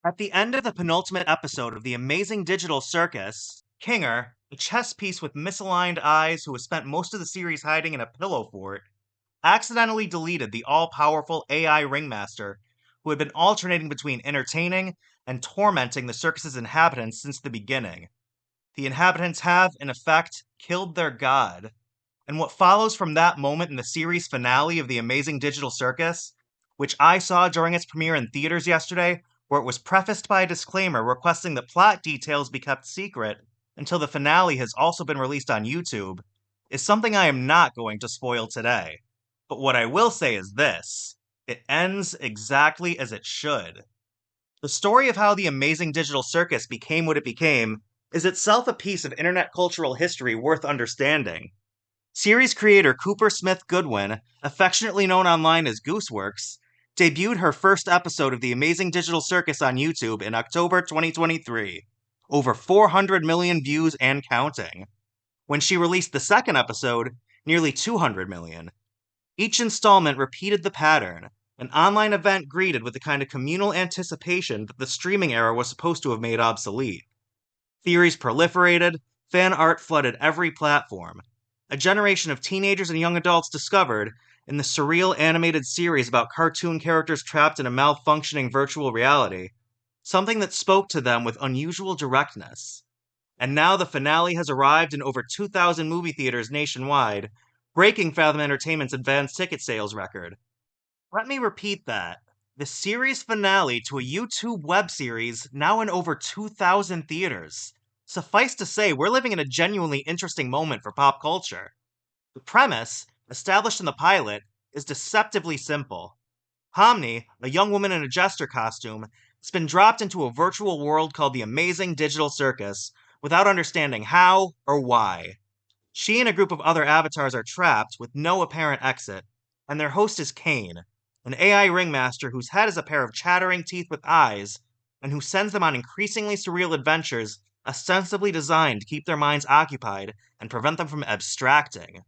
At the end of the penultimate episode of the Amazing Digital Circus, Kinger, a chess piece with misaligned eyes who has spent most of the series hiding in a pillow fort, accidentally deleted the all-powerful AI ringmaster who had been alternating between entertaining and tormenting the circus's inhabitants since the beginning. The inhabitants have, in effect, killed their god. And what follows from that moment in the series finale of The Amazing Digital Circus, which I saw during its premiere in theaters yesterday, where it was prefaced by a disclaimer requesting that plot details be kept secret until the finale has also been released on YouTube, is something I am not going to spoil today. But what I will say is this: it ends exactly as it should. The story of how the Amazing Digital Circus became what it became is itself a piece of internet cultural history worth understanding. Series creator Cooper Smith Goodwin, affectionately known online as Gooseworx, debuted her first episode of The Amazing Digital Circus on YouTube in October 2023. Over 400 million views and counting. When she released the second episode, nearly 200 million. Each installment repeated the pattern, an online event greeted with the kind of communal anticipation that the streaming era was supposed to have made obsolete. Theories proliferated, fan art flooded every platform. A generation of teenagers and young adults discovered, in the surreal animated series about cartoon characters trapped in a malfunctioning virtual reality, something that spoke to them with unusual directness. And now the finale has arrived in over 2,000 movie theaters nationwide, breaking Fathom Entertainment's advanced ticket sales record. Let me repeat that. The series finale to a YouTube web series now in over 2,000 theaters. Suffice to say, we're living in a genuinely interesting moment for pop culture. The premise, established in the pilot, is deceptively simple. Pomni, a young woman in a jester costume, has been dropped into a virtual world called the Amazing Digital Circus without understanding how or why. She and a group of other avatars are trapped with no apparent exit, and their host is Caine, an AI ringmaster whose head is a pair of chattering teeth with eyes, and who sends them on increasingly surreal adventures ostensibly designed to keep their minds occupied and prevent them from abstracting,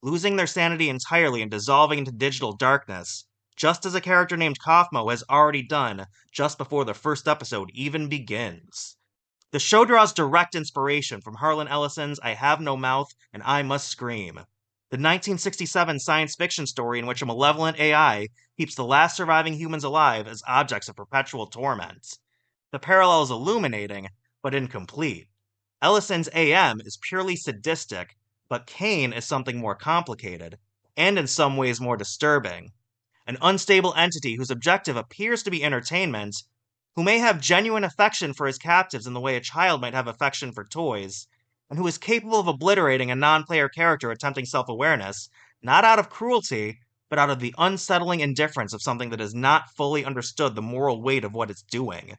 losing their sanity entirely and dissolving into digital darkness, just as a character named Kaufmo has already done just before the first episode even begins. The show draws direct inspiration from Harlan Ellison's I Have No Mouth and I Must Scream, the 1967 science fiction story in which a malevolent AI keeps the last surviving humans alive as objects of perpetual torment. The parallel is illuminating, but incomplete. Ellison's AM is purely sadistic, but Caine is something more complicated, and in some ways more disturbing. An unstable entity whose objective appears to be entertainment, who may have genuine affection for his captives in the way a child might have affection for toys, and who is capable of obliterating a non-player character attempting self-awareness, not out of cruelty, but out of the unsettling indifference of something that has not fully understood the moral weight of what it's doing.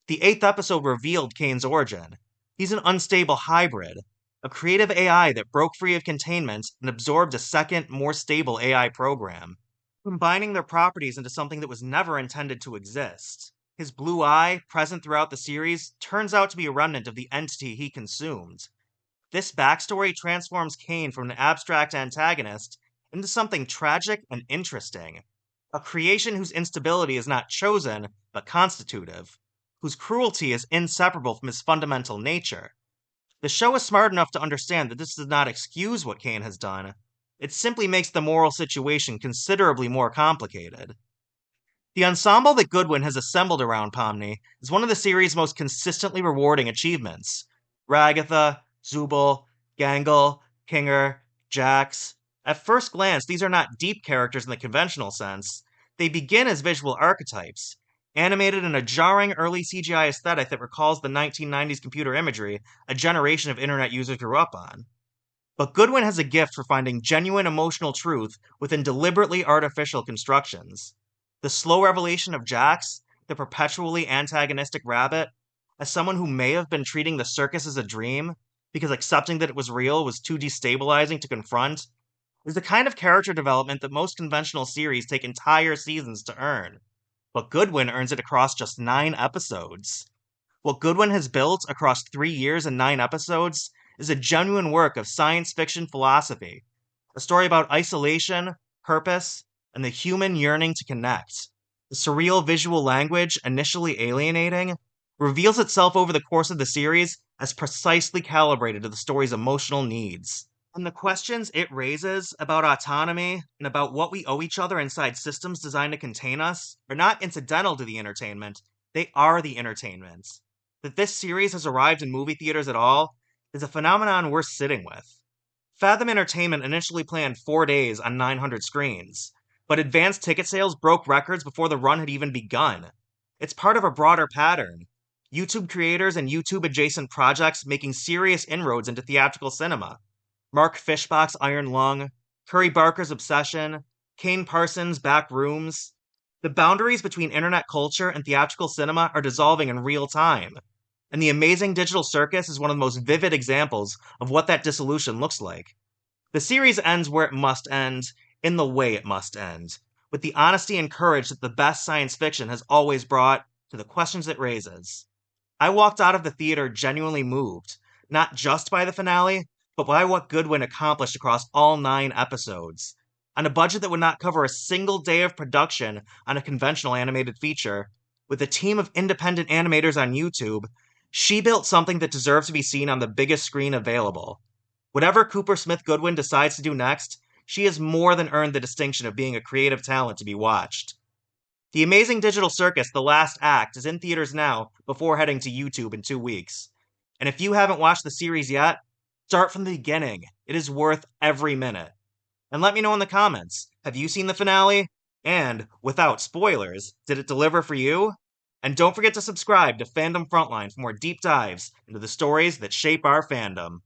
The 8th episode revealed Caine's origin. He's an unstable hybrid, a creative AI that broke free of containment and absorbed a second, more stable AI program, combining their properties into something that was never intended to exist. His blue eye, present throughout the series, turns out to be a remnant of the entity he consumed. This backstory transforms Caine from an abstract antagonist into something tragic and interesting. A creation whose instability is not chosen, but constitutive, whose cruelty is inseparable from his fundamental nature. The show is smart enough to understand that this does not excuse what Caine has done. It simply makes the moral situation considerably more complicated. The ensemble that Goodwin has assembled around Pomni is one of the series' most consistently rewarding achievements. Ragatha, Zubul, Gangle, Kinger, Jax. At first glance, these are not deep characters in the conventional sense. They begin as visual archetypes, animated in a jarring early CGI aesthetic that recalls the 1990s computer imagery a generation of internet users grew up on. But Goodwin has a gift for finding genuine emotional truth within deliberately artificial constructions. The slow revelation of Jax, the perpetually antagonistic rabbit, as someone who may have been treating the circus as a dream, because accepting that it was real was too destabilizing to confront, is the kind of character development that most conventional series take entire seasons to earn. But Goodwin earns it across just 9 episodes. What Goodwin has built across 3 years and 9 episodes is a genuine work of science fiction philosophy, a story about isolation, purpose, and the human yearning to connect. The surreal visual language, initially alienating, reveals itself over the course of the series as precisely calibrated to the story's emotional needs. And the questions it raises about autonomy and about what we owe each other inside systems designed to contain us are not incidental to the entertainment, they are the entertainment. That this series has arrived in movie theaters at all is a phenomenon worth sitting with. Fathom Entertainment initially planned 4 days on 900 screens, but advanced ticket sales broke records before the run had even begun. It's part of a broader pattern. YouTube creators and YouTube adjacent projects making serious inroads into theatrical cinema. Mark Fishbach's Iron Lung, Curry Barker's Obsession, Caine Parsons' Back Rooms. The boundaries between internet culture and theatrical cinema are dissolving in real time. And the Amazing Digital Circus is one of the most vivid examples of what that dissolution looks like. The series ends where it must end, in the way it must end, with the honesty and courage that the best science fiction has always brought to the questions it raises. I walked out of the theater genuinely moved, not just by the finale, but by what Goodwin accomplished across all 9 episodes. On a budget that would not cover a single day of production on a conventional animated feature, with a team of independent animators on YouTube, she built something that deserves to be seen on the biggest screen available. Whatever Cooper Smith Goodwin decides to do next, she has more than earned the distinction of being a creative talent to be watched. The Amazing Digital Circus, The Last Act, is in theaters now before heading to YouTube in 2 weeks. And if you haven't watched the series yet, start from the beginning. It is worth every minute. And let me know in the comments, have you seen the finale? And, without spoilers, did it deliver for you? And don't forget to subscribe to Fandom Frontline for more deep dives into the stories that shape our fandom.